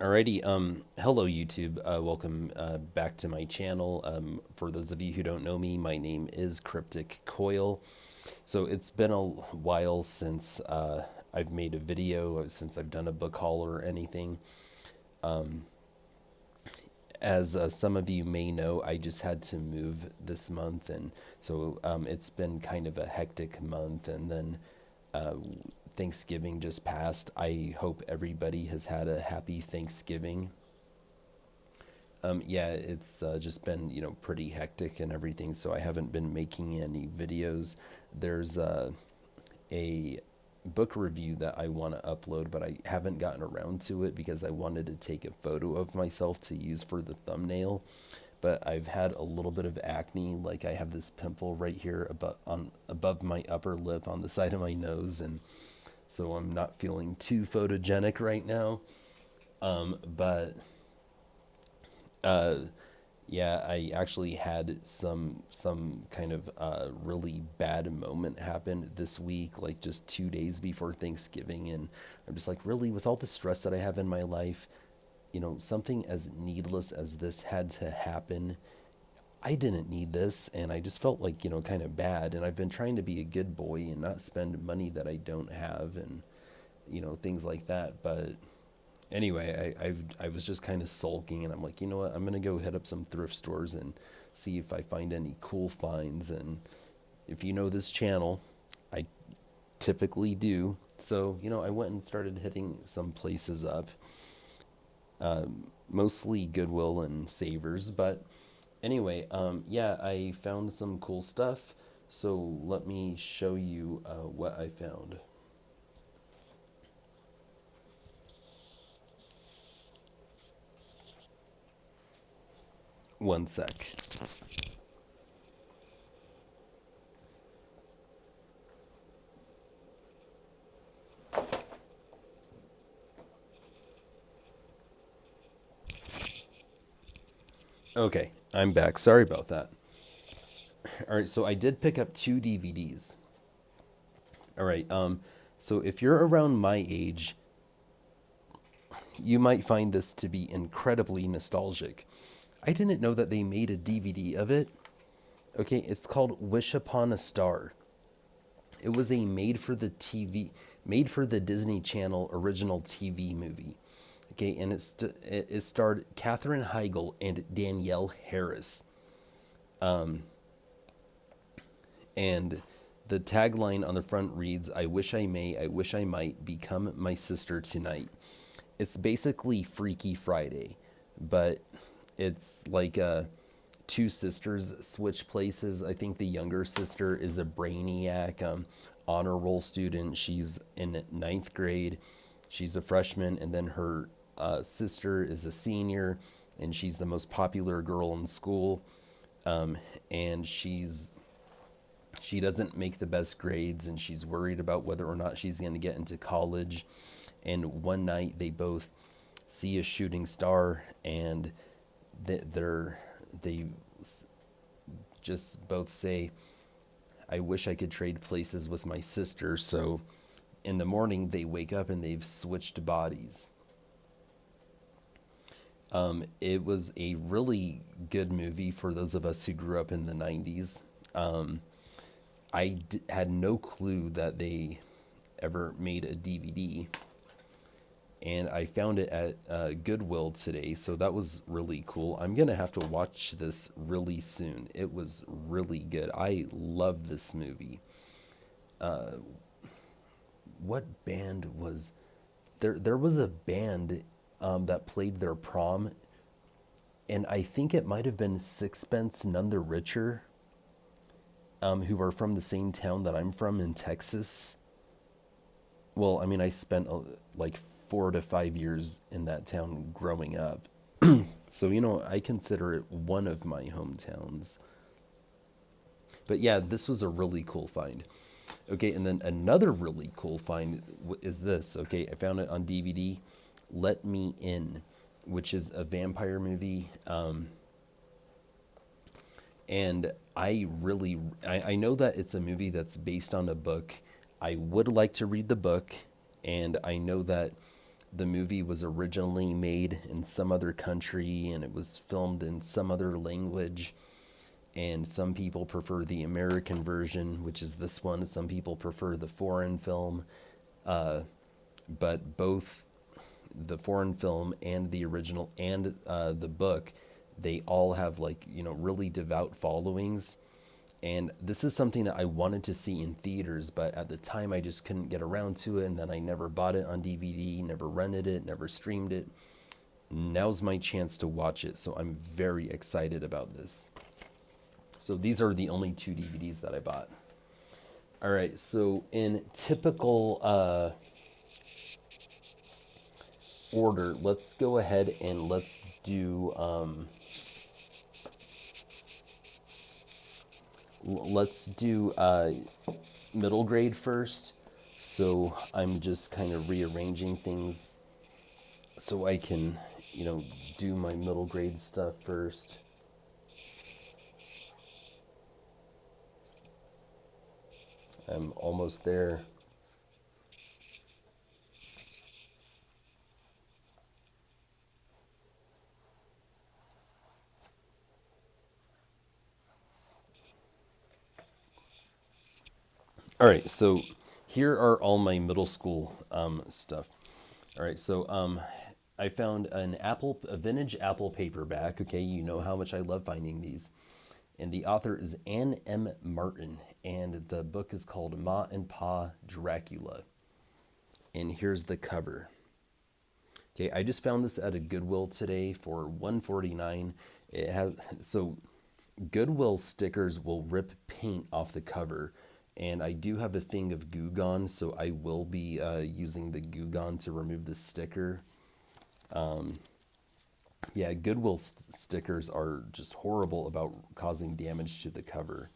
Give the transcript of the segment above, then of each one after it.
Alrighty, hello YouTube. Welcome back to my channel. For those of you who don't know me, my name is Cryptic Coil. So it's been a while since I've made a video, since I've done a book haul or anything. As some of you may know, I just had to move this month, and so it's been kind of a hectic month. And then uh, Thanksgiving just passed. I hope everybody has had a happy Thanksgiving. Yeah, it's just been, pretty hectic and everything, so I haven't been making any videos. There's a book review that I want to upload, but I haven't gotten around to it because I wanted to take a photo of myself to use for the thumbnail. But I've had a little bit of acne, like I have this pimple right here above my upper lip on the side of my nose, and so I'm not feeling too photogenic right now. But uh, Yeah, I actually had some kind of really bad moment happen this week, like just 2 days before Thanksgiving, and I'm just like, really, with all the stress that I have in my life, something as needless as this had to happen. I didn't need this, and I just felt like, kind of bad. And I've been trying to be a good boy and not spend money that I don't have, and things like that. But anyway, I was just kind of sulking, and I'm like, you know what? I'm gonna go hit up some thrift stores and see if I find any cool finds. And if you know this channel, I typically do. So I went and started hitting some places up, mostly Goodwill and Savers. But anyway, yeah, I found some cool stuff. So let me show you what I found. One sec. Okay, I'm back. Sorry about that. All right, so I did pick up two DVDs. All right, so if you're around my age, you might find this to be incredibly nostalgic. I didn't know that they made a DVD of it. Okay, it's called Wish Upon a Star. It was a made for the Disney Channel original TV movie. Okay, and it starred Katherine Heigl and Danielle Harris. And the tagline on the front reads, I wish I may, I wish I might become my sister tonight. It's basically Freaky Friday, but it's like two sisters switch places. I think the younger sister is a brainiac, honor roll student. She's in ninth grade. She's a freshman, and then her sister is a senior, and she's the most popular girl in school. And she doesn't make the best grades, and she's worried about whether or not she's going to get into college. And one night they both see a shooting star, and they just both say, I wish I could trade places with my sister. So in the morning they wake up and they've switched bodies. It was a really good movie for those of us who grew up in the 90s. Had no clue that they ever made a DVD, and I found it at Goodwill today, so that was really cool. I'm gonna have to watch this really soon. It was really good. I love this movie. What band was there? There was a band that played their prom, and I think it might have been Sixpence None the Richer, who are from the same town that I'm from in Texas. Well, I mean, I spent like 4 to 5 years in that town growing up. So, I consider it one of my hometowns. But yeah, this was a really cool find. Okay, and then another really cool find is this. Okay, I found it on DVD. Let Me In, which is a vampire movie. And I know that it's a movie that's based on a book. I would like to read the book, and I know that the movie was originally made in some other country and it was filmed in some other language. And some people prefer the American version, which is this one. Some people prefer the foreign film. But both the foreign film and the original and the book, they all have, like, really devout followings. And this is something that I wanted to see in theaters, but at the time I just couldn't get around to it. And then I never bought it on DVD, never rented it, never streamed it. Now's my chance to watch it, so I'm very excited about this. So these are the only two DVDs that I bought. All right, so in typical order, let's go ahead and let's do middle grade first. So I'm just kind of rearranging things so I can, do my middle grade stuff first. I'm almost there. All right, so here are all my middle school stuff. All right, so I found a vintage Apple paperback. Okay, you know how much I love finding these, and the author is Anne M. Martin, and the book is called Ma and Pa Dracula. And here's the cover. Okay, I just found this at a Goodwill today for $149. It has so Goodwill stickers will rip paint off the cover, and I do have a thing of Goo Gone, so I will be using the Goo Gone to remove the sticker. Yeah, Goodwill stickers are just horrible about causing damage to the cover.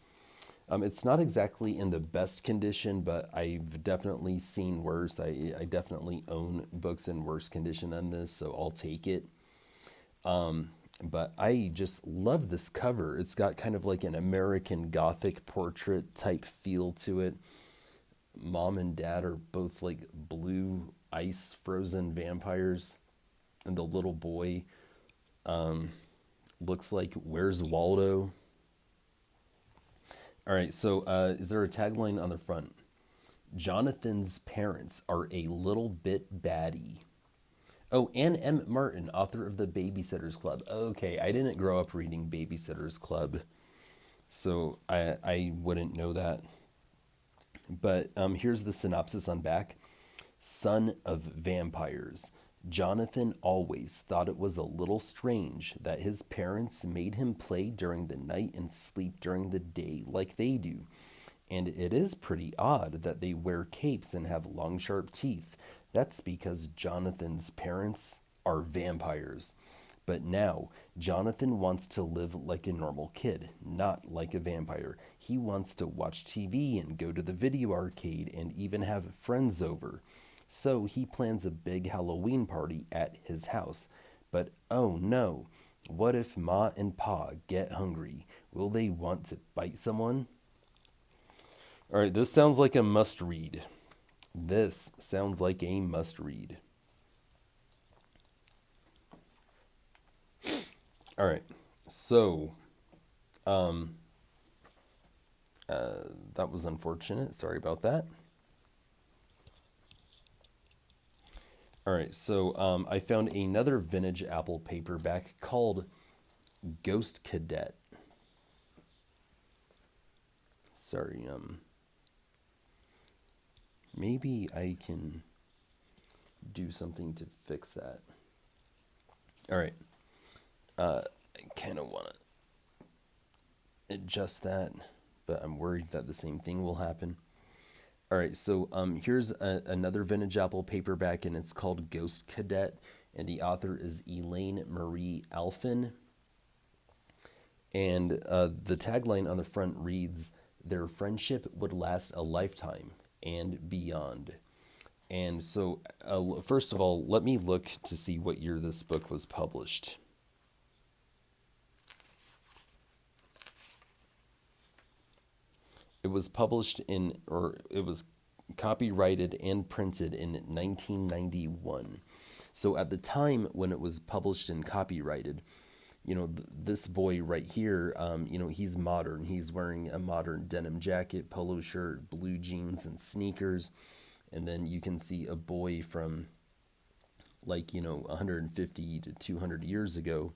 It's not exactly in the best condition, but I've definitely seen worse. I definitely own books in worse condition than this, so I'll take it. But I just love this cover. It's got kind of like an American Gothic portrait type feel to it. Mom and dad are both like blue ice frozen vampires, and the little boy looks like Where's Waldo. All right, so is there a tagline on the front? Jonathan's parents are a little bit batty. Oh, Anne M. Martin, author of the Babysitters Club. Okay, I didn't grow up reading Babysitters Club, so I wouldn't know that. But here's the synopsis on back. Son of vampires. Jonathan always thought it was a little strange that his parents made him play during the night and sleep during the day like they do. And it is pretty odd that they wear capes and have long, sharp teeth. That's because Jonathan's parents are vampires. But now, Jonathan wants to live like a normal kid, not like a vampire. He wants to watch TV and go to the video arcade and even have friends over. So he plans a big Halloween party at his house. But oh no, what if Ma and Pa get hungry? Will they want to bite someone? All right, this sounds like a must read. This sounds like a must read. All right, so that was unfortunate. Sorry about that. All right, so I found another vintage Apple paperback called Ghost Cadet. Sorry, maybe I can do something to fix that. All right, I kind of want to adjust that, but I'm worried that the same thing will happen. All right, so here's another vintage Apple paperback, and it's called Ghost Cadet, and the author is Elaine Marie Alphen. And the tagline on the front reads, "Their friendship would last a lifetime and beyond." And so, first of all, let me look to see what year this book was published. It was published in, or it was copyrighted and printed in 1991. So at the time when it was published and copyrighted, this boy right here, he's modern. He's wearing a modern denim jacket, polo shirt, blue jeans, and sneakers. And then you can see a boy from 150 to 200 years ago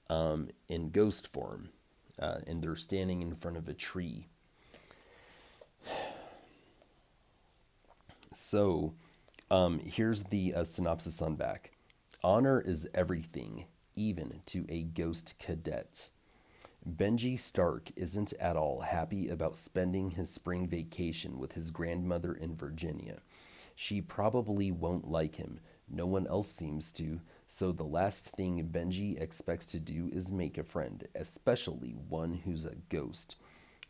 in ghost form. And they're standing in front of a tree. So here's the synopsis on back. Honor is everything, even to a ghost cadet. Benji Stark isn't at all happy about spending his spring vacation with his grandmother in Virginia. She probably won't like him. No one else seems to, so the last thing Benji expects to do is make a friend, especially one who's a ghost.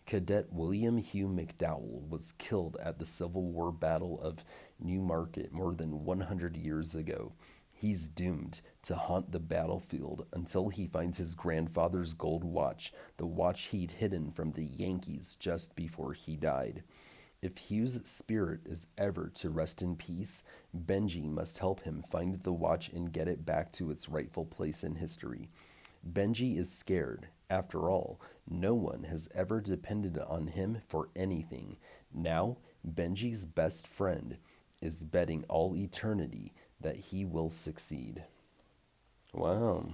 Cadet William Hugh McDowell was killed at the Civil War Battle of Newmarket more than 100 years ago. He's doomed to haunt the battlefield until he finds his grandfather's gold watch, the watch he'd hidden from the Yankees just before he died. If Hugh's spirit is ever to rest in peace, Benji must help him find the watch and get it back to its rightful place in history. Benji is scared. After all, no one has ever depended on him for anything. Now, Benji's best friend is betting all eternity that he will succeed. Wow.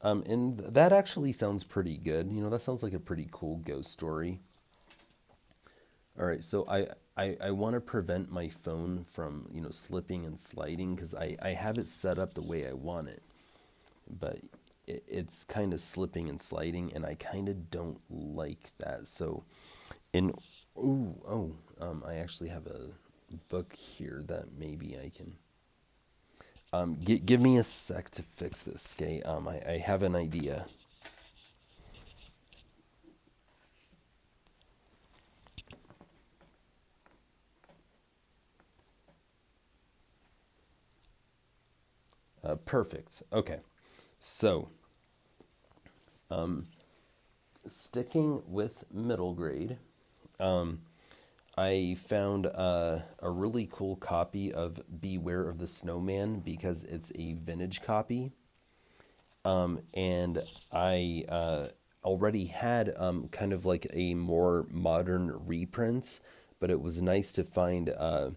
And that actually sounds pretty good. That sounds like a pretty cool ghost story. All right, so I want to prevent my phone from, slipping and sliding because I have it set up the way I want it. But it's kind of slipping and sliding, and I kind of don't like that. So, I actually have a book here that maybe I can. Give me a sec to fix this, okay? I have an idea. Perfect. Okay. So, sticking with middle grade, I found a really cool copy of Beware of the Snowman because it's a vintage copy. And I already had kind of like a more modern reprint, but it was nice to find a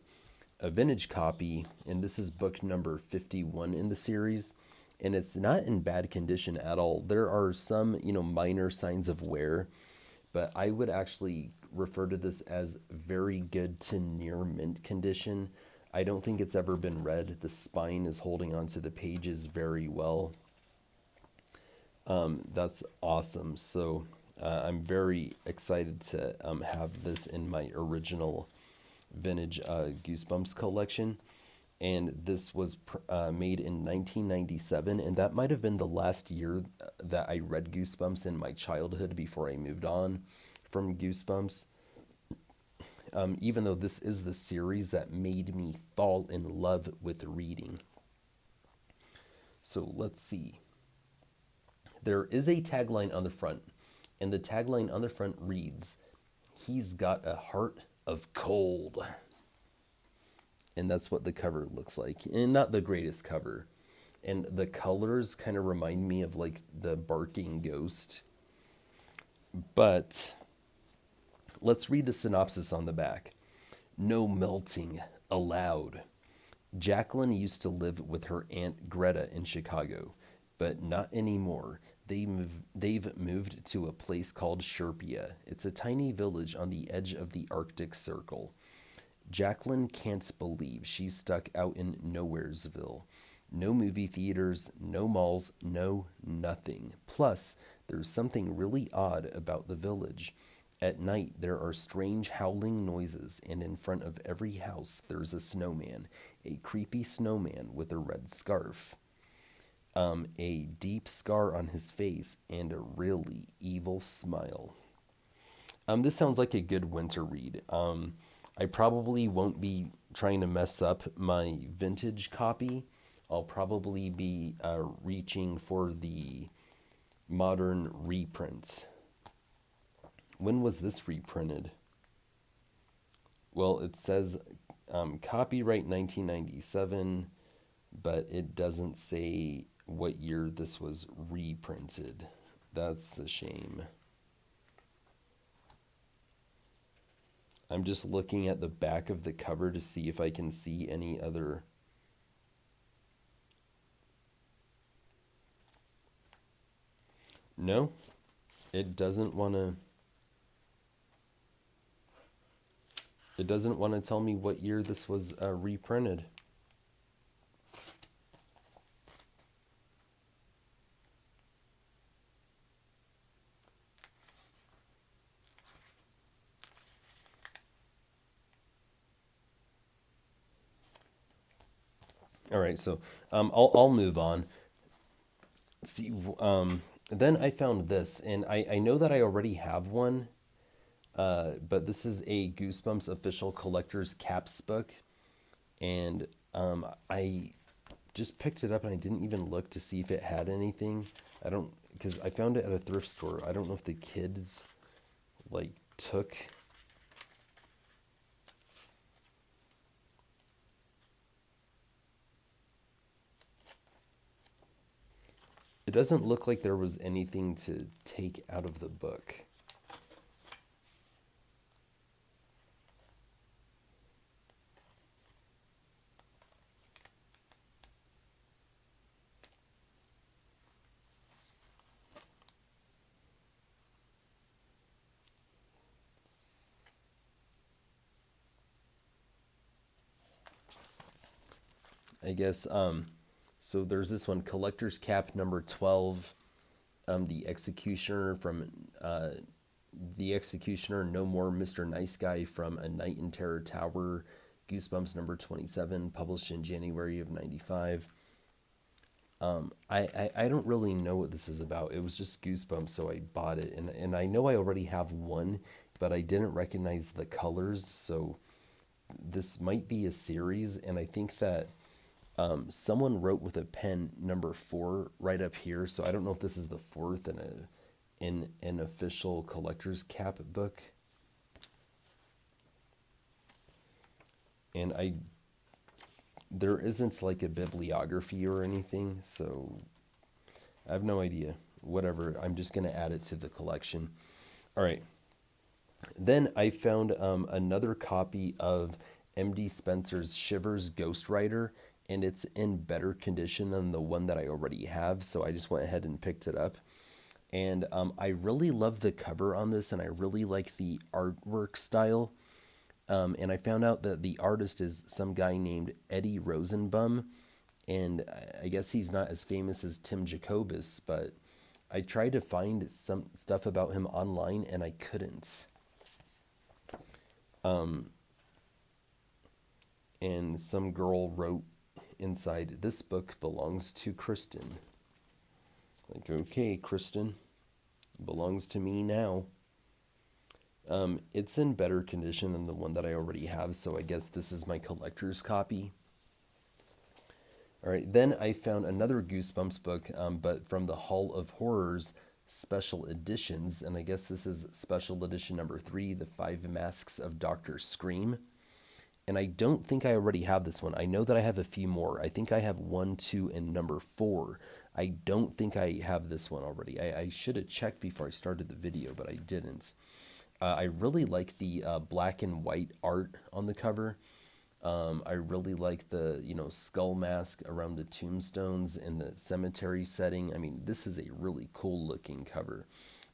vintage copy. And this is book number 51 in the series. And it's not in bad condition at all. There are some, minor signs of wear, but I would actually refer to this as very good to near mint condition. I don't think it's ever been read. The spine is holding onto the pages very well. That's awesome. So I'm very excited to have this in my original vintage Goosebumps collection. And this was made in 1997, and that might have been the last year that I read Goosebumps in my childhood before I moved on from Goosebumps. Even though this is the series that made me fall in love with reading. So let's see. There is a tagline on the front, and the tagline on the front reads, "He's got a heart of cold." And that's what the cover looks like. And not the greatest cover. And the colors kind of remind me of like the barking ghost. But let's read the synopsis on the back. No melting allowed. Jacqueline used to live with her Aunt Greta in Chicago, but not anymore. They've moved to a place called Sherpia. It's a tiny village on the edge of the Arctic Circle. Jacqueline can't believe she's stuck out in Nowheresville. No movie theaters, no malls, no nothing. Plus, there's something really odd about the village. At night, there are strange howling noises, and in front of every house, there's a snowman, a creepy snowman with a red scarf, a deep scar on his face, and a really evil smile. This sounds like a good winter read. I probably won't be trying to mess up my vintage copy. I'll probably be reaching for the modern reprint. When was this reprinted? Well, it says copyright 1997, but it doesn't say what year this was reprinted. That's a shame. I'm just looking at the back of the cover to see if I can see any other. No, it doesn't want to. It doesn't want to tell me what year this was reprinted. All right, so I'll move on. See, then I found this, and I know that I already have one, but this is a Goosebumps official collector's caps book, and I just picked it up and I didn't even look to see if it had anything. I don't, because I found it at a thrift store. I don't know if the kids like took. It doesn't look like there was anything to take out of the book. I guess so there's this one, collector's cap number 12, the executioner from the executioner, no more Mr. Nice Guy from A Night in Terror Tower, Goosebumps number 27, published in January of 95. I don't really know what this is about. It was just Goosebumps, so I bought it, and I know I already have one, but I didn't recognize the colors, so this might be a series, and I think that someone wrote with a pen number 4 right up here, so I don't know if this is the fourth in an official collector's cap book. And there isn't like a bibliography or anything, so I have no idea. Whatever, I'm just gonna add it to the collection. All right. Then I found another copy of M.D. Spencer's Shivers Ghost Rider, and it's in better condition than the one that I already have, so I just went ahead and picked it up. And I really love the cover on this, and I really like the artwork style. And I found out that the artist is some guy named Eddie Rosenbaum, and I guess he's not as famous as Tim Jacobus, but I tried to find some stuff about him online, and I couldn't. And some girl wrote inside, "This book belongs to Kristen." Like, okay, Kristen, belongs to me now. It's in better condition than the one that I already have, so I guess this is my collector's copy. All right, then I found another Goosebumps book, but from the Hall of Horrors special editions, and I guess this is special edition number 3, The Five Masks of Dr. Scream. And I don't think I already have this one. I know that I have a few more. I think I have 1, 2, and number 4. I don't think I have this one already. I should have checked before I started the video, but I didn't. I really like the black and white art on the cover. I really like the, skull mask around the tombstones and the cemetery setting. I mean, this is a really cool looking cover.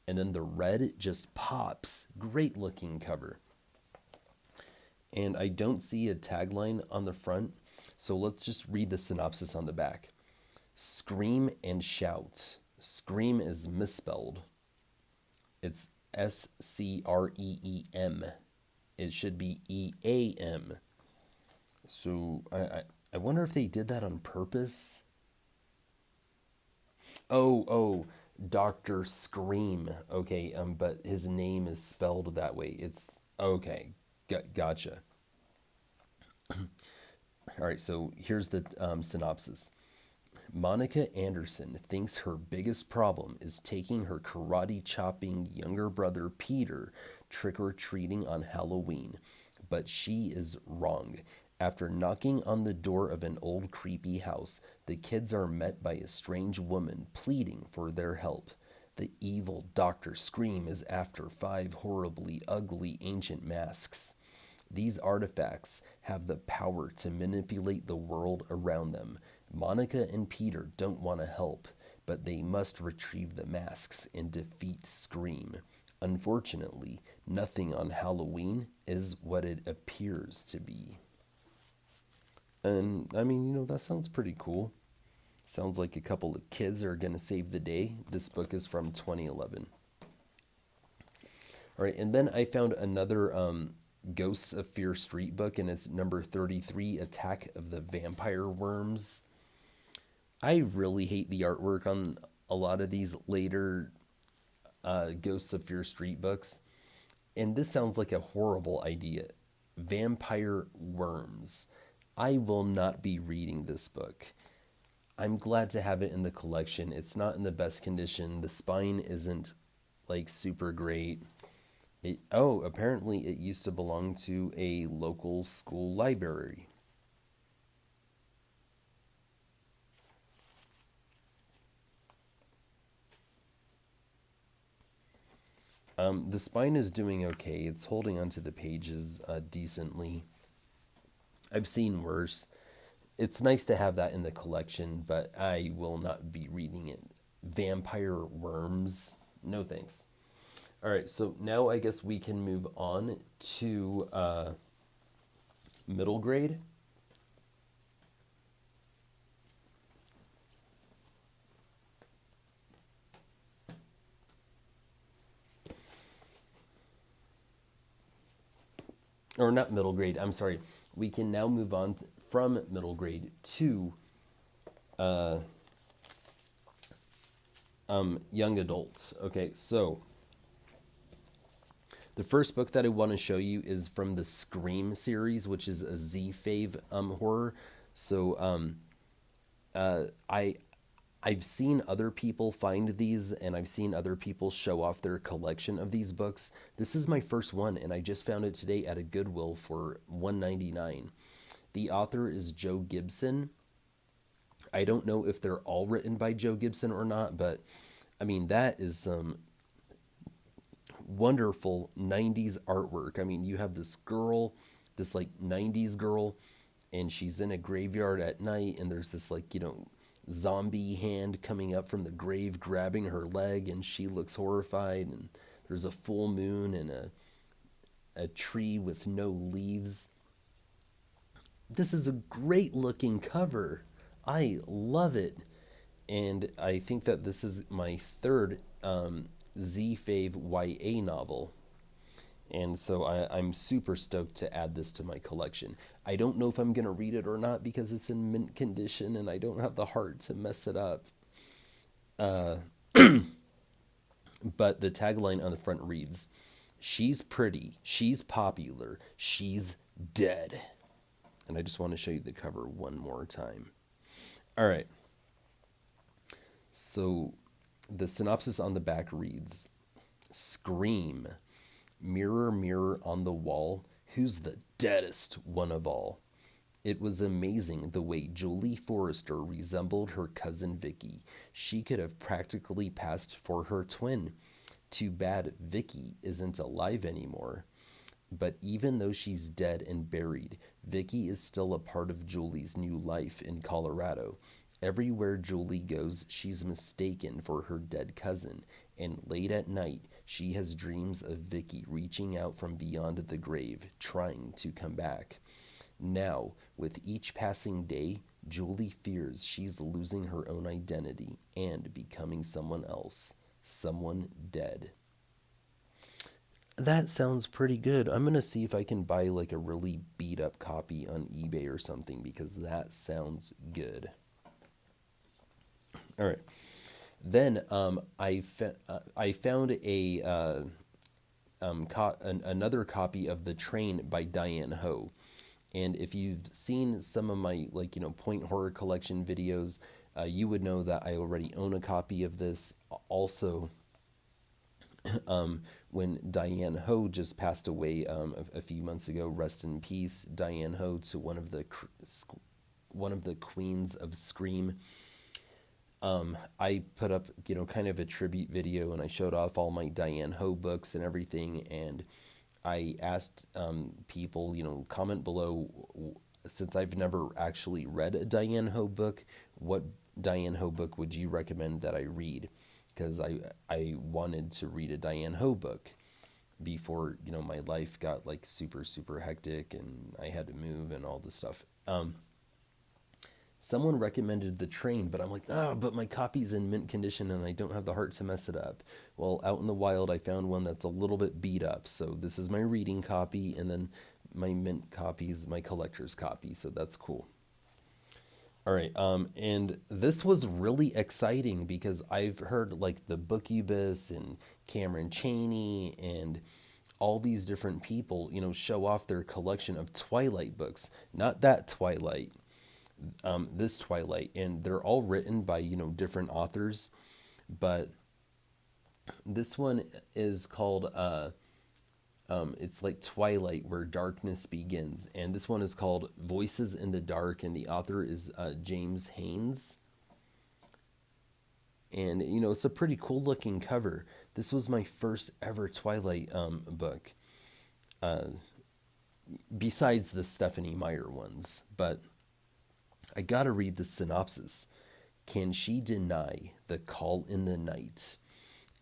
And then the red just pops. Great looking cover. And I don't see a tagline on the front, so let's just read the synopsis on the back. Scream and shout. Scream is misspelled. It's Screem. It should be EAM. So I wonder if they did that on purpose. Oh, Dr. Scream. Okay, but his name is spelled that way. It's okay. Gotcha. All right, so here's the synopsis. Monica Anderson thinks her biggest problem is taking her karate chopping younger brother Peter trick or treating on Halloween. But she is wrong. After knocking on the door of an old creepy house, the kids are met by a strange woman pleading for their help. The evil Dr. Scream is after 5 horribly ugly ancient masks. These artifacts have the power to manipulate the world around them. Monica and Peter don't want to help, but they must retrieve the masks and defeat Scream. Unfortunately, nothing on Halloween is what it appears to be. And I mean, that sounds pretty cool. Sounds like a couple of kids are going to save the day. This book is from 2011. All right, and then I found another Ghosts of Fear Street book, and it's number 33, Attack of the Vampire Worms. I really hate the artwork on a lot of these later Ghosts of Fear Street books. And this sounds like a horrible idea. Vampire worms. I will not be reading this book. I'm glad to have it in the collection. It's not in the best condition. The spine isn't like super great. Apparently it used to belong to a local school library. The spine is doing okay. It's holding onto the pages decently. I've seen worse. It's nice to have that in the collection, but I will not be reading it. Vampire worms? No thanks. All right, so now I guess we can move on to middle grade. Or not middle grade, I'm sorry. We can now move on from middle grade to young adults. Okay, so the first book that I want to show you is from the Scream series, which is a Z-Fave horror. So I've seen other people find these, and I've seen other people show off their collection of these books. This is my first one, and I just found it today at a Goodwill for $1.99. The author is Joe Gibson. I don't know if they're all written by Joe Gibson or not, but I mean, that is some wonderful 90s artwork. I mean, you have this girl, this like 90s girl, and she's in a graveyard at night, and there's this like, zombie hand coming up from the grave grabbing her leg, and she looks horrified, and there's a full moon and a tree with no leaves. This is a great looking cover. I love it. And I think that this is my third Z-Fave YA novel. And so I'm super stoked to add this to my collection. I don't know if I'm going to read it or not because it's in mint condition and I don't have the heart to mess it up. But the tagline on the front reads, "She's pretty, she's popular, she's dead." And I just want to show you the cover one more time. All right. So the synopsis on the back reads, "Scream. Mirror, mirror on the wall, who's the deadest one of all?" It was amazing the way Julie Forrester resembled her cousin Vicky. She could have practically passed for her twin. Too bad Vicky isn't alive anymore. But even though she's dead and buried, Vicky is still a part of Julie's new life in Colorado. Everywhere Julie goes, she's mistaken for her dead cousin, and late at night, she has dreams of Vicky reaching out from beyond the grave, trying to come back. Now, with each passing day, Julie fears she's losing her own identity and becoming someone else, someone dead. That sounds pretty good. I'm going to see if I can buy like a really beat up copy on eBay or something because that sounds good. All right. Then I found another copy of The Train by Diane Ho. And if you've seen some of my Point Horror Collection videos, you would know that I already own a copy of this. Also, When Diane Ho just passed away a few months ago, rest in peace, Diane Ho, to one of the queens of Scream. I put up, kind of a tribute video, and I showed off all my Diane Ho books and everything. And I asked people, comment below, since I've never actually read a Diane Ho book, what Diane Ho book would you recommend that I read? Because I wanted to read a Diane Ho book before, my life got like super, super hectic and I had to move and all this stuff. Someone recommended The Train, but I'm like, but my copy's in mint condition and I don't have the heart to mess it up. Well, out in the wild, I found one that's a little bit beat up. So this is my reading copy, and then my mint copy is my collector's copy. So that's cool. All right, and this was really exciting because I've heard like the Bookubus and Cameron Chaney and all these different people, show off their collection of Twilight books. Not that Twilight, this Twilight, and they're all written by different authors, but this one is called it's like Twilight Where Darkness Begins, and this one is called Voices in the Dark, and the author is James Haynes. And it's a pretty cool looking cover. This was my first ever Twilight book, besides the Stephenie Meyer ones, but I gotta read the synopsis. Can she deny the call in the night?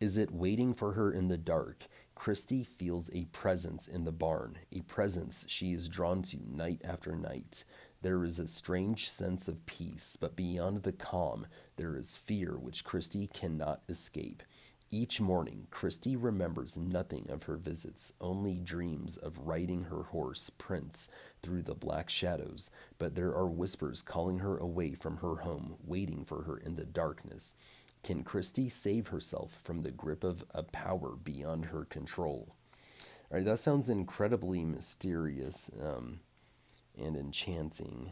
Is it waiting for her in the dark? Christy feels a presence in the barn, a presence she is drawn to night after night. There is a strange sense of peace, but beyond the calm, there is fear which Christy cannot escape. Each morning, Christy remembers nothing of her visits, only dreams of riding her horse, Prince, through the black shadows. But there are whispers calling her away from her home, waiting for her in the darkness. Can Christy save herself from the grip of a power beyond her control? All right, that sounds incredibly mysterious and enchanting.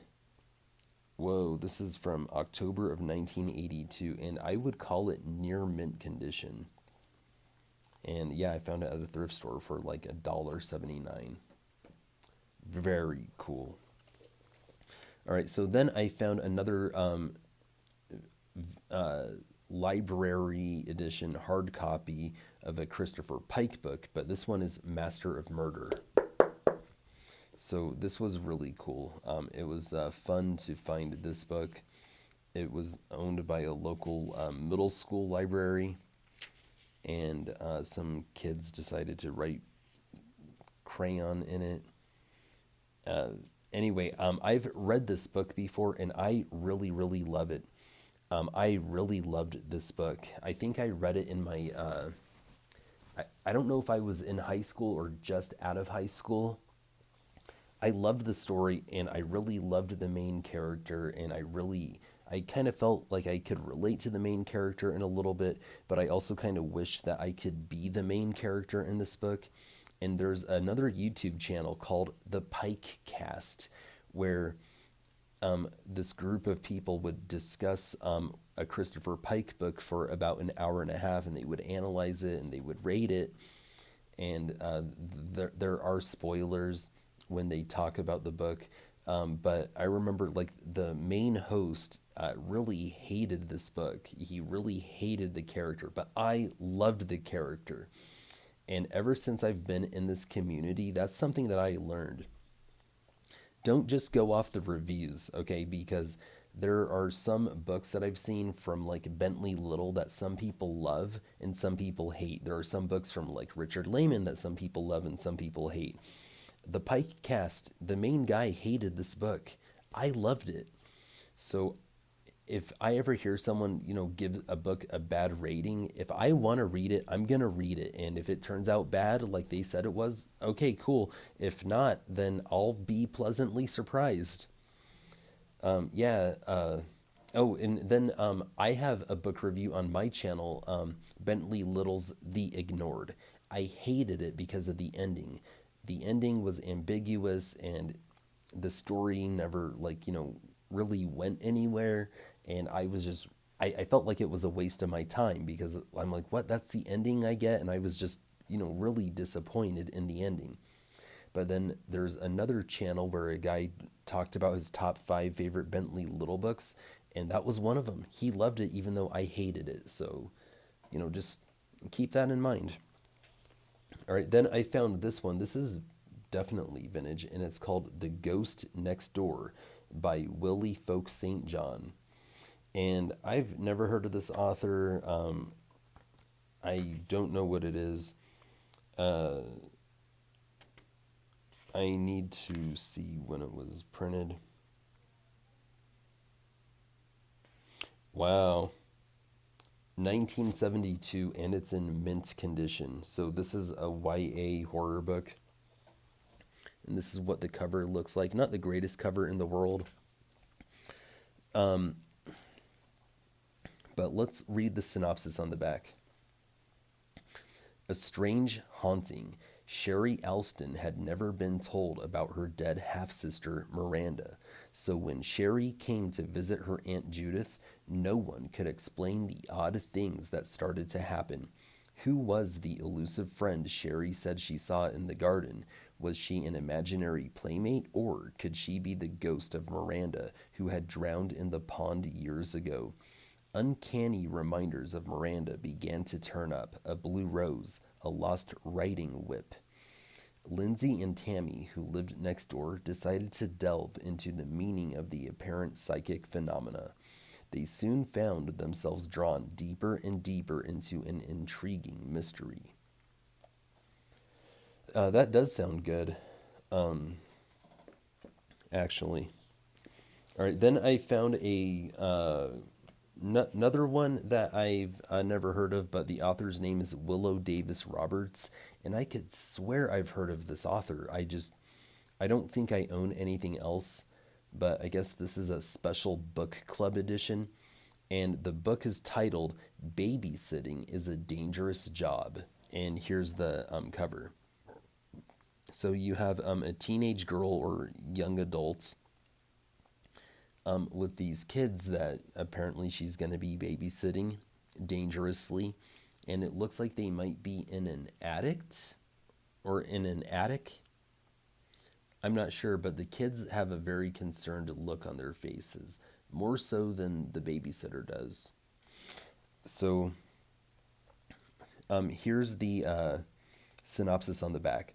Whoa, this is from October of 1982, and I would call it near mint condition. And yeah, I found it at a thrift store for like $1.79. Very cool. All right, so then I found another library edition hard copy of a Christopher Pike book, but this one is Master of Murder. So this was really cool. It was fun to find this book. It was owned by a local middle school library, and some kids decided to write crayon in it. Anyway, I've read this book before, and I really, really love it. I really loved this book. I think I read it in my, I don't know if I was in high school or just out of high school. I loved the story, and I really loved the main character, and I kind of felt like I could relate to the main character in a little bit, but I also kind of wished that I could be the main character in this book. And there's another YouTube channel called The Pike Cast, where this group of people would discuss a Christopher Pike book for about an hour and a half, and they would analyze it and they would rate it. And there are spoilers when they talk about the book. But I remember like the main host really hated this book. He really hated the character, but I loved the character. And ever since I've been in this community, that's something that I learned. Don't just go off the reviews, okay? Because there are some books that I've seen from like Bentley Little that some people love and some people hate. There are some books from like Richard Lehman that some people love and some people hate. The Pike Cast, the main guy hated this book. I loved it. So if I ever hear someone, give a book a bad rating, if I want to read it, I'm going to read it. And if it turns out bad, like they said it was, okay, cool. If not, then I'll be pleasantly surprised. Yeah. Oh, and then I have a book review on my channel, Bentley Little's The Ignored. I hated it because of the ending. The ending was ambiguous, and the story never, really went anywhere. And I was just I felt like it was a waste of my time because I'm like, what? That's the ending I get? And I was just, really disappointed in the ending. But then there's another channel where a guy talked about his top 5 favorite Bentley Little books, and that was one of them. He loved it even though I hated it. So, just keep that in mind. All right, then I found this one. This is definitely vintage, and it's called The Ghost Next Door by Willie Folk St. John. And I've never heard of this author. I don't know what it is. Uh, I need to see when it was printed. Wow. 1972, and it's in mint condition. So this is a YA horror book, and this is what the cover looks like. Not the greatest cover in the world, but let's read the synopsis on the back. A strange haunting. Sherry Alston had never been told about her dead half-sister, Miranda. So when Sherry came to visit her Aunt Judith, no one could explain the odd things that started to happen. Who was the elusive friend Sherry said she saw in the garden? Was she an imaginary playmate, or could she be the ghost of Miranda, who had drowned in the pond years ago? Uncanny reminders of Miranda began to turn up: a blue rose, a lost riding whip. Lindsay and Tammy, who lived next door, decided to delve into the meaning of the apparent psychic phenomena. They soon found themselves drawn deeper and deeper into an intriguing mystery. That does sound good, actually. All right, then I found another one that I've never heard of, but the author's name is Willow Davis Roberts, and I could swear I've heard of this author. I don't think I own anything else, but I guess this is a special book club edition, and the book is titled Babysitting is a Dangerous Job. And here's the cover. So you have a teenage girl or young adult with these kids that apparently she's going to be babysitting dangerously. And it looks like they might be in an attic. I'm not sure, but the kids have a very concerned look on their faces, more so than the babysitter does. So here's the synopsis on the back.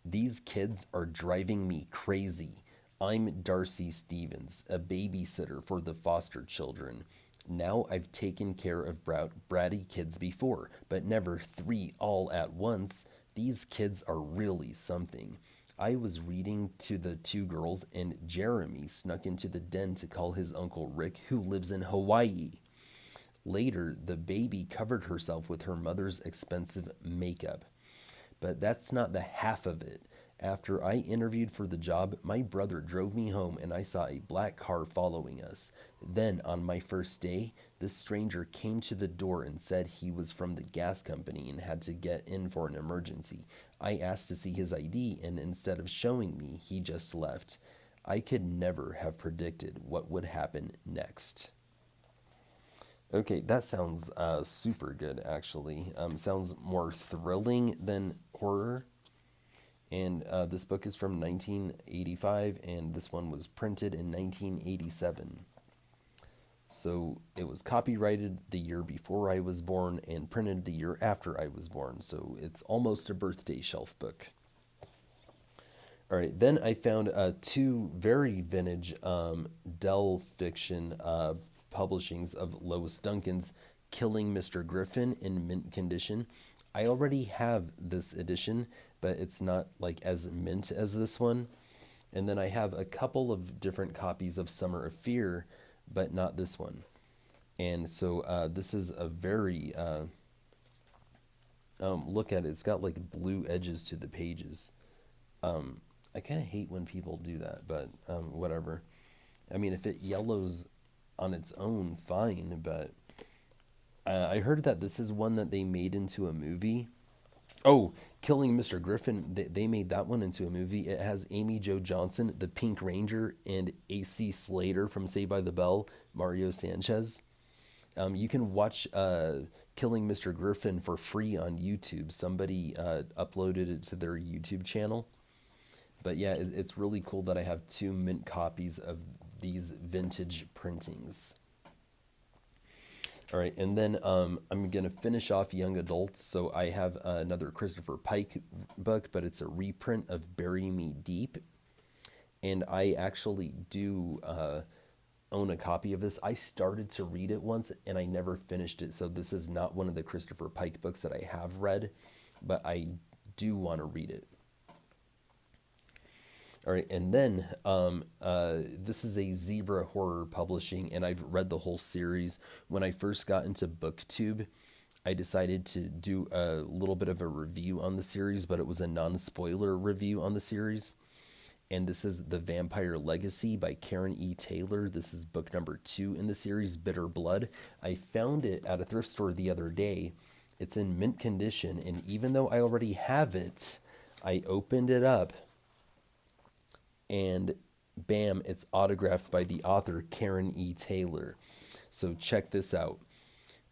These kids are driving me crazy. I'm Darcy Stevens, a babysitter for the foster children. Now I've taken care of bratty kids before, but never 3 all at once. These kids are really something. I was reading to the 2 girls, and Jeremy snuck into the den to call his Uncle Rick, who lives in Hawaii. Later, the baby covered herself with her mother's expensive makeup. But that's not the half of it. After I interviewed for the job, my brother drove me home and I saw a black car following us. Then, on my first day, this stranger came to the door and said he was from the gas company and had to get in for an emergency. I asked to see his ID, and instead of showing me, he just left. I could never have predicted what would happen next. Okay, that sounds super good, actually. Sounds more thrilling than horror. And this book is from 1985, and this one was printed in 1987. So it was copyrighted the year before I was born and printed the year after I was born. So it's almost a birthday shelf book. All right, then I found 2 very vintage Dell fiction publishings of Lois Duncan's Killing Mr. Griffin in mint condition. I already have this edition, but it's not like as mint as this one. And then I have a couple of different copies of Summer of Fear, but not this one. And so this is a very, look at it, it's got like blue edges to the pages. I kind of hate when people do that, but whatever. I mean, if it yellows on its own, fine, but I heard that this is one that they made into a movie. Oh, Killing Mr. Griffin, they made that one into a movie. It has Amy Jo Johnson, the Pink Ranger, and AC Slater from Saved by the Bell, Mario Sanchez. You can watch Killing Mr. Griffin for free on YouTube. Somebody uploaded it to their YouTube channel. But yeah, it's really cool that I have two mint copies of these vintage printings. All right, and then I'm going to finish off young adults. So I have another Christopher Pike book, but it's a reprint of Bury Me Deep. And I actually do own a copy of this. I started to read it once and I never finished it. So this is not one of the Christopher Pike books that I have read, but I do want to read it. All right, and then this is a Zebra Horror Publishing, and I've read the whole series. When I first got into BookTube, I decided to do a little bit of a review on the series, but it was a non-spoiler review on the series. And this is The Vampire Legacy by Karen E. Taylor. This is book number 2 in the series, Bitter Blood. I found it at a thrift store the other day. It's in mint condition, and even though I already have it, I opened it up and bam, it's autographed by the author Karen E. Taylor. So check this out.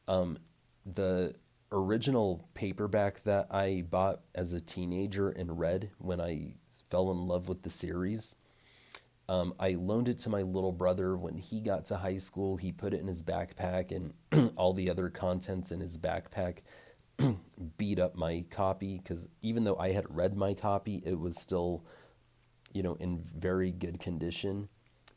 The original paperback that I bought as a teenager and read when I fell in love with the series, I loaned it to my little brother when he got to high school. He put it in his backpack, and all the other contents in his backpack beat up my copy because even though I had read my copy, it was still, in very good condition.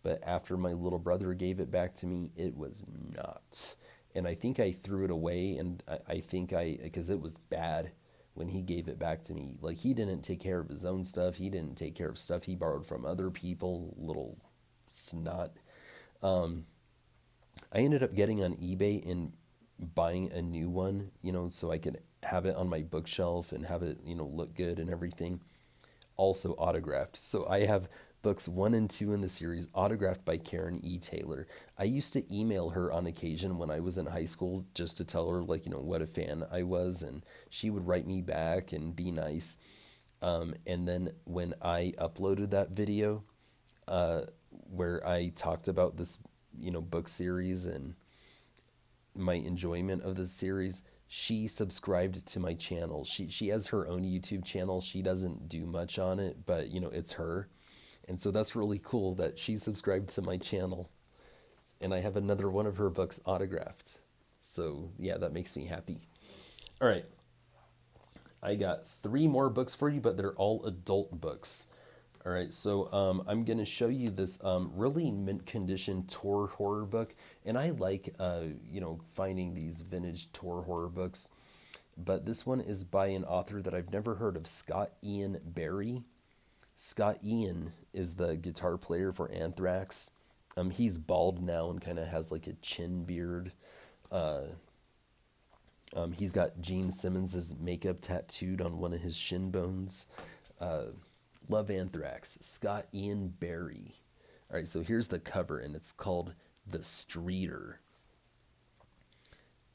But after my little brother gave it back to me, it was not. And I think I threw it away, and I think because it was bad when he gave it back to me. Like, he didn't take care of his own stuff. He didn't take care of stuff he borrowed from other people. Little snot. I ended up getting on eBay and buying a new one, so I could have it on my bookshelf and have it, look good and everything. Also autographed. So I have books 1 and 2 in the series autographed by Karen E. Taylor. I used to email her on occasion when I was in high school just to tell her, like, what a fan I was, and she would write me back and be nice. And then when I uploaded that video where I talked about this, book series and my enjoyment of the series, she subscribed to my channel. She has her own YouTube channel. She doesn't do much on it, but it's her. And so that's really cool that she subscribed to my channel. And I have another one of her books autographed. So yeah, that makes me happy. All right. I got 3 more books for you, but they're all adult books. All right, so I'm going to show you this really mint condition Tor horror book. And I like, finding these vintage Tor horror books. But this one is by an author that I've never heard of, Scott Ian Barry. Scott Ian is the guitar player for Anthrax. He's bald now and kind of has like a chin beard. He's got Gene Simmons' makeup tattooed on one of his shin bones. Love Anthrax. Scott Ian Barry. All right, so here's the cover, and it's called The Streeter.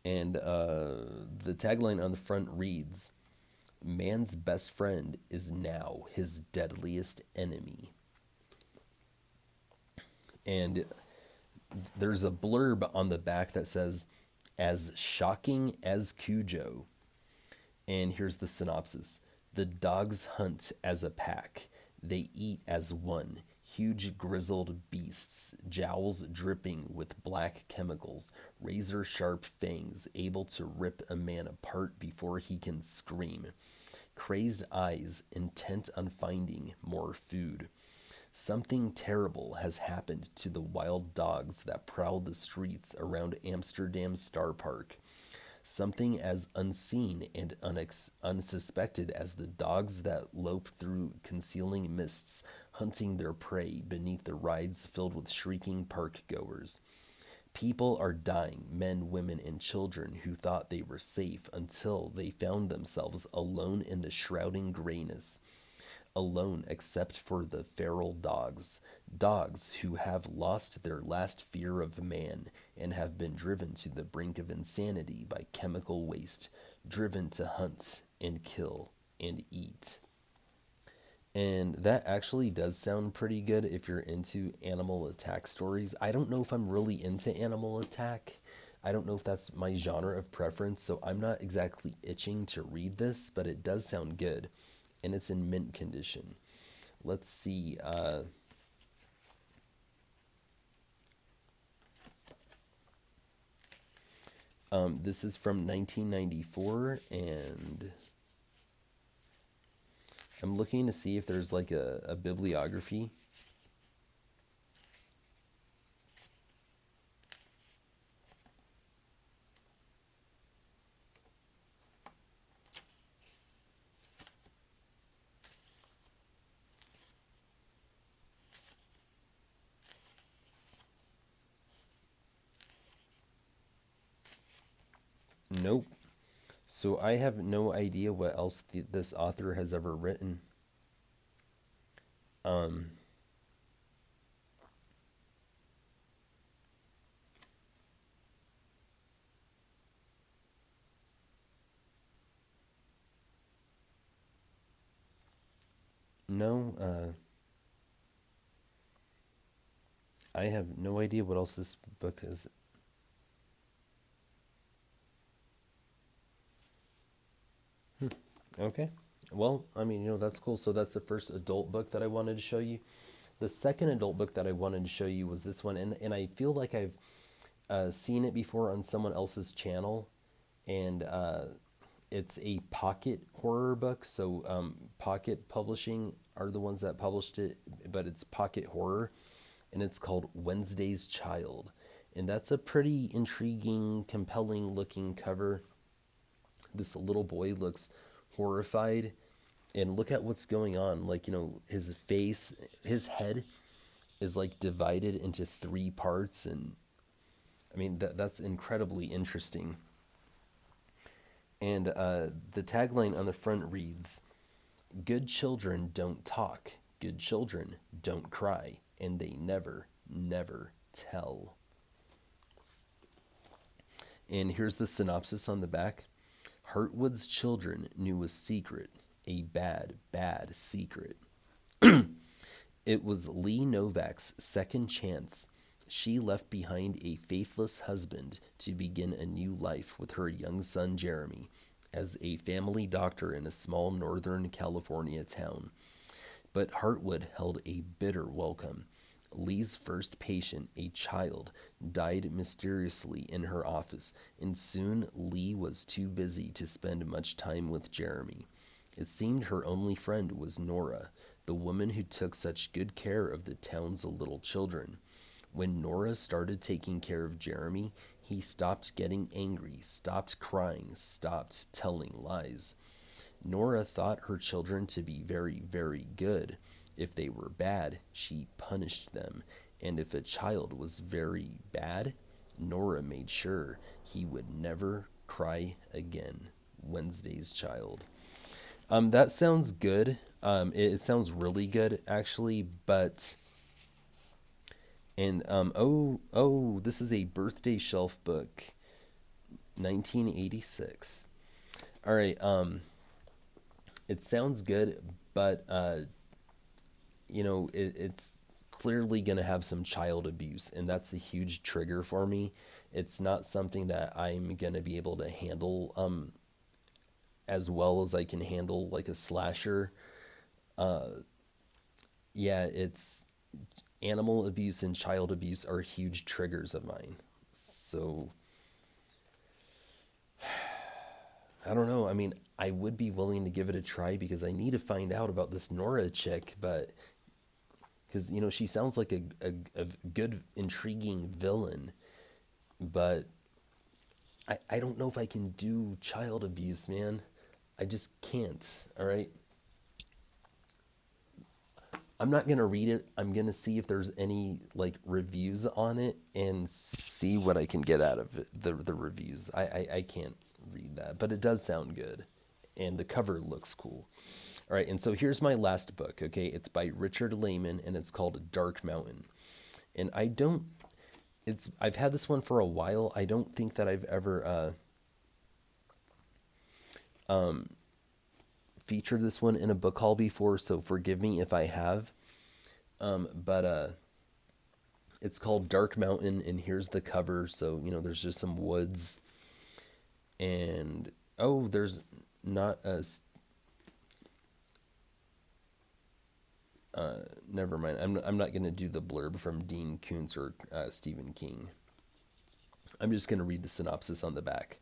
And the tagline on the front reads, "Man's best friend is now his deadliest enemy." And there's a blurb on the back that says, "As shocking as Cujo." And here's the synopsis. The dogs hunt as a pack. They eat as one. Huge grizzled beasts, jowls dripping with black chemicals, razor-sharp fangs able to rip a man apart before he can scream. Crazed eyes intent on finding more food. Something terrible has happened to the wild dogs that prowl the streets around Amsterdam's Star Park. Something as unseen and unsuspected as the dogs that lope through concealing mists, hunting their prey beneath the rides filled with shrieking park goers. People are dying, men, women, and children who thought they were safe until they found themselves alone in the shrouding grayness. Alone except for the feral dogs, dogs who have lost their last fear of man and have been driven to the brink of insanity by chemical waste, driven to hunt and kill and eat. And that actually does sound pretty good if you're into animal attack stories. I don't know if I'm really into animal attack. I don't know if that's my genre of preference, so I'm not exactly itching to read this, but it does sound good, and it's in mint condition. Let's see. This is from 1994, and I'm looking to see if there's like a bibliography. Nope. So I have no idea what else this author has ever written. Um, no, I have no idea what else this book is. Okay. Well, I mean, that's cool. So that's the first adult book that I wanted to show you. The second adult book that I wanted to show you was this one, and I feel like I've seen it before on someone else's channel, and it's a pocket horror book. So Pocket Publishing are the ones that published it, but it's pocket horror, and it's called Wednesday's Child. And that's a pretty intriguing, compelling looking cover. This little boy looks horrified, and look at what's going on. Like, his face, his head is like divided into three parts, and I mean that's incredibly interesting. And the tagline on the front reads, "Good children don't talk, good children don't cry, and they never, never tell." And here's the synopsis on the back. Heartwood's children knew a secret, a bad, bad secret. It was Lee Novak's second chance. She left behind a faithless husband to begin a new life with her young son Jeremy as a family doctor in a small northern California town. But Heartwood held a bitter welcome. Lee's first patient, a child, died mysteriously in her office, and soon Lee was too busy to spend much time with Jeremy. It seemed her only friend was Nora, the woman who took such good care of the town's little children. When Nora started taking care of Jeremy, he stopped getting angry, stopped crying, stopped telling lies. Nora thought her children to be very, very good. If they were bad, she punished them. And if a child was very bad, Nora made sure he would never cry again. Wednesday's Child. That sounds good. It sounds really good, actually, but. And, this is a birthday shelf book, 1986. All right, it sounds good, but it's clearly going to have some child abuse, and that's a huge trigger for me. It's not something that I'm going to be able to handle as well as I can handle like a slasher. Yeah, it's animal abuse and child abuse are huge triggers of mine. So I don't know. I mean, I would be willing to give it a try because I need to find out about this Nora chick, but because she sounds like a good intriguing villain, but I don't know if I can do child abuse, man. I just can't. All right, I'm not gonna read it. I'm gonna see if there's any like reviews on it and see what I can get out of it, the reviews. I can't read that, but it does sound good, and the cover looks cool. All right, and so here's my last book. Okay, it's by Richard Lehman, and it's called Dark Mountain. And I've had this one for a while. I don't think that I've ever featured this one in a book haul before, so forgive me if I have. But It's called Dark Mountain, and here's the cover. So, there's just some woods, and oh, there's not a. Never mind. I'm not going to do the blurb from Dean Koontz or Stephen King. I'm just going to read the synopsis on the back.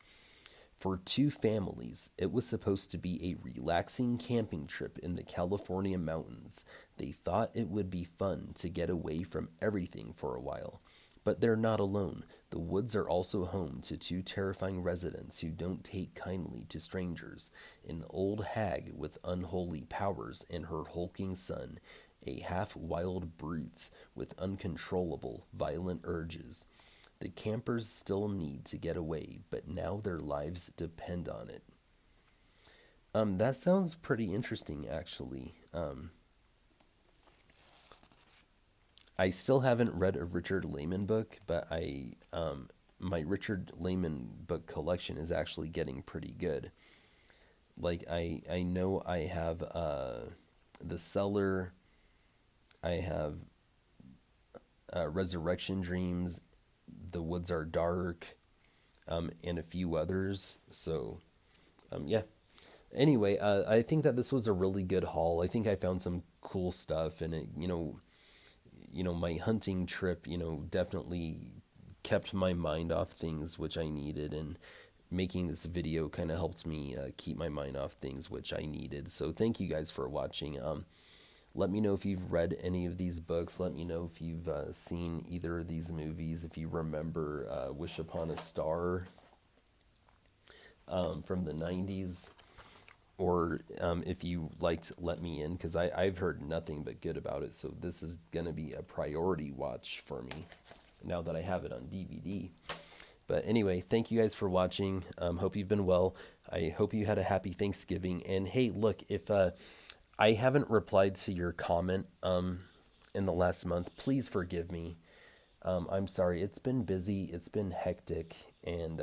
For two families, it was supposed to be a relaxing camping trip in the California mountains. They thought it would be fun to get away from everything for a while. But they're not alone. The woods are also home to two terrifying residents who don't take kindly to strangers: an old hag with unholy powers and her hulking son, a half wild brute with uncontrollable, violent urges. The campers still need to get away, but now their lives depend on it. That sounds pretty interesting, actually. I still haven't read a Richard Lehman book, but my Richard Lehman book collection is actually getting pretty good. Like I know I have The Cellar, I have Resurrection Dreams, The Woods Are Dark, and a few others. So, yeah. Anyway, I think that this was a really good haul. I think I found some cool stuff, and my hunting trip, definitely kept my mind off things which I needed, and making this video kind of helped me keep my mind off things which I needed. So thank you guys for watching. Let me know if you've read any of these books. Let me know if you've seen either of these movies. If you remember Wish Upon a Star from the 90s, or if you liked Let Me In, because I've heard nothing but good about it. So this is going to be a priority watch for me now that I have it on DVD. But anyway, thank you guys for watching. Hope you've been well. I hope you had a happy Thanksgiving. And hey, look, if I haven't replied to your comment in the last month, please forgive me. I'm sorry. It's been busy. It's been hectic. And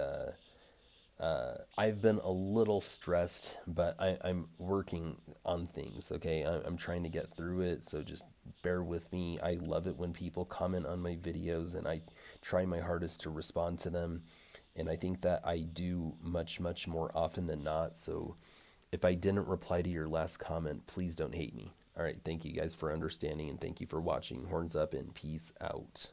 I've been a little stressed, but I'm working on things, okay? I'm trying to get through it, so just bear with me. I love it when people comment on my videos, and I try my hardest to respond to them. And I think that I do much, much more often than not. So if I didn't reply to your last comment, please don't hate me. All right, thank you guys for understanding, and thank you for watching. Horns up and peace out.